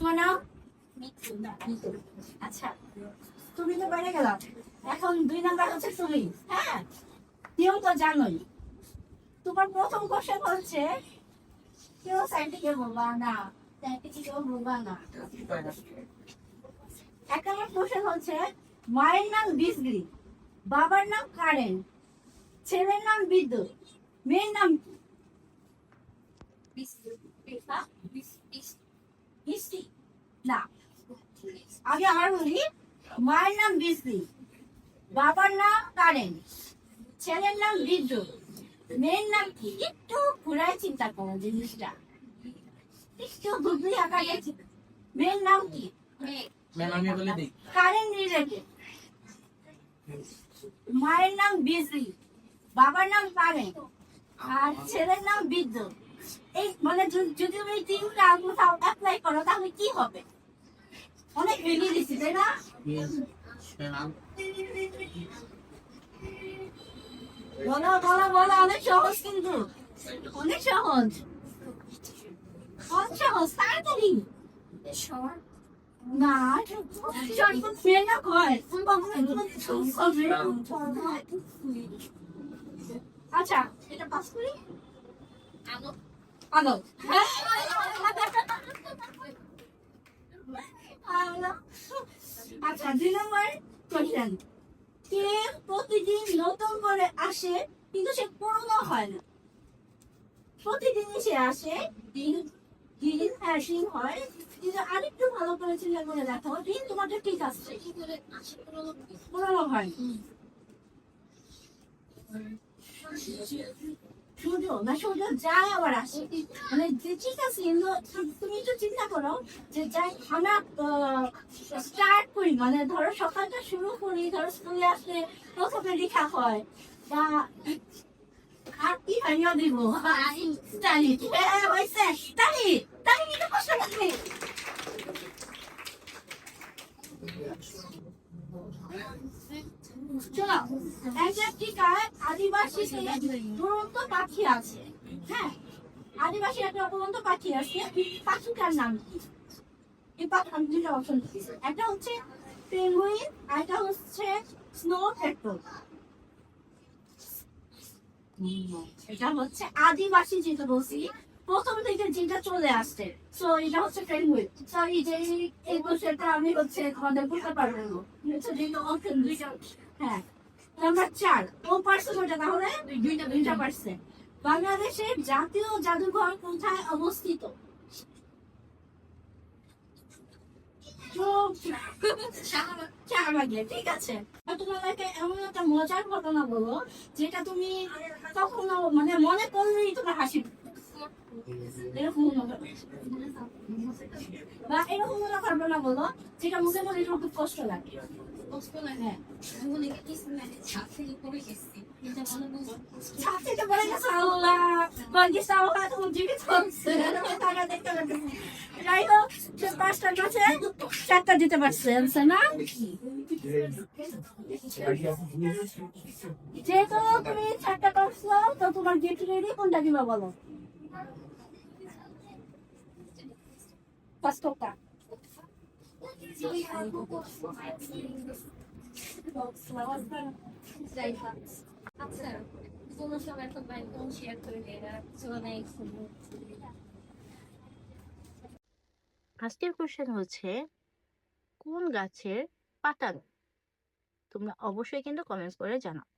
তোমার নাম? আচ্ছা, তুমি তো বাইরে গেলাম, এখন 2 নাম্বার হচ্ছে তুমি। হ্যাঁ, নিয়ম তো জানোই। তোমার প্রথম কোশ্চেন হচ্ছে, কেউ সাইন্টিফিক বলবা না, সাইন্টিফিক কেউ বলবা না। 1 নম্বর কোশ্চেন হচ্ছে, মায়ের নাম বিজলি, বাবার নাম কারেন্ট, ছেলের নাম বিদ্যুৎ, মেয়ের নাম বৃষ্টি। না, আগে আমার বলি, মায়ের নাম বিজলি, বাবার নাম কারেন্ট, ছেলের নাম বিদ্যুৎ, মেয়ের নাম কি? একটু ঘুরায় চিন্তা করো জিনিসটা, একটু বুদ্ধি আকারে। মেয়ের নাম কি? Current related. মায়ের নাম বিজলি, বাবার নাম কারেন্ট, আর ছেলের নাম বিদ্যুৎ। এই মানে যদি তুমি 3টা কোথাও অ্যাপ্লাই করো তাহলে কি হবে? অনেক এগিয়ে দিচ্ছি, তাই না? বলো বলো বলো, অনেক সহজ, কিন্তু অনেক সহজ, অনেক সহজ, তাড়াতাড়ি। না, ফেল না হয়। আচ্ছা, এটা পাস করি। আলো, আচ্ছা, 2 নম্বর কোশ্চেন, কে প্রতিদিন নতুন করে আসে কিন্তু সে পুরনো হয় না? প্রতিদিনই সে আসে, দিন দিন হ্যাশিং হয়, কিন্তু আরেকটু ভালো করে চিন্তা করে দেখো, দিন তোমাদের ঠিক আছে, পুরনো হয়। সূর্য না, সূর্য যায় আবার আসে, মানে যে ঠিক আছে, কিন্তু তুমি একটু চিন্তা করো যে যাই আমরা স্টার্ট করি, মানে ধরো সকালটা শুরু করি, ধরো স্কুলে আসলে প্রথমে লেখা হয়, বা আর কি ভাইয়া দিব স্টাডি, হয়েছে স্টাডি, স্টাডি কিন্তু কষ্ট লাগে। চলো, অ্যান্টার্কটিকায় আদিবাসী দুরন্ত পাখি আছে। হ্যাঁ, আদিবাসী একটা অপরন্ত পাখি আছে, পাখিটার নাম কি? এই পাখি আমি 2টা অপশন দিচ্ছি, একটা হচ্ছে পেঙ্গুইন, আর একটা হচ্ছে স্নো পেট্রোল। এটা হচ্ছে আদিবাসী, যেটা বলছি প্রথম থেকে যেটা চলে আসছে, সো এটা হচ্ছে পেঙ্গুইন। সরি যে এই কোশ্চেনটা আমি হচ্ছে তোমাদের বলতে পারবো না, হচ্ছে যেটা অপশন 2টা। হ্যাঁ, নাম্বার 4, ও পার্সেন্ট ওটা, তাহলে 2টা পার্সেন্ট। বাংলাদেশের জাতীয় জাদুঘর কোথায় অবস্থিত? শাহবাগে, ঠিক আছে। তোমাকে এমন একটা মজার ঘটনা বলো যেটা তুমি কখনো মানে মনে করলেই তোমার হাসি, এরকম বা এরকম কোনো ঘটনা বলো যেটা মুখে বলে তোমার খুব কষ্ট লাগে। হ্যাঁ, ছাদ থেকে পড়ে গেছে, আল্লাহ, কনকিস্তা আল্লাহ তোমার জীবিত হচ্ছে, টাকা দেখতে পাচ্ছি। যাই হোক, সে 5টার কাছে 4টা দিতে পারছে, না? যেহেতু তুমি 4টা পারছো, তো তোমার গিফট রেডি, কোনটা দিবা বলো? পাঁচটা। আচ্ছা, কোনো সময় তো বাইক শেয়ার করে দেয়, আজকের কোশ্চেন হচ্ছে, কোন গাছের পাতা? তোমরা অবশ্যই কিন্তু কমেন্টস করে জানাও।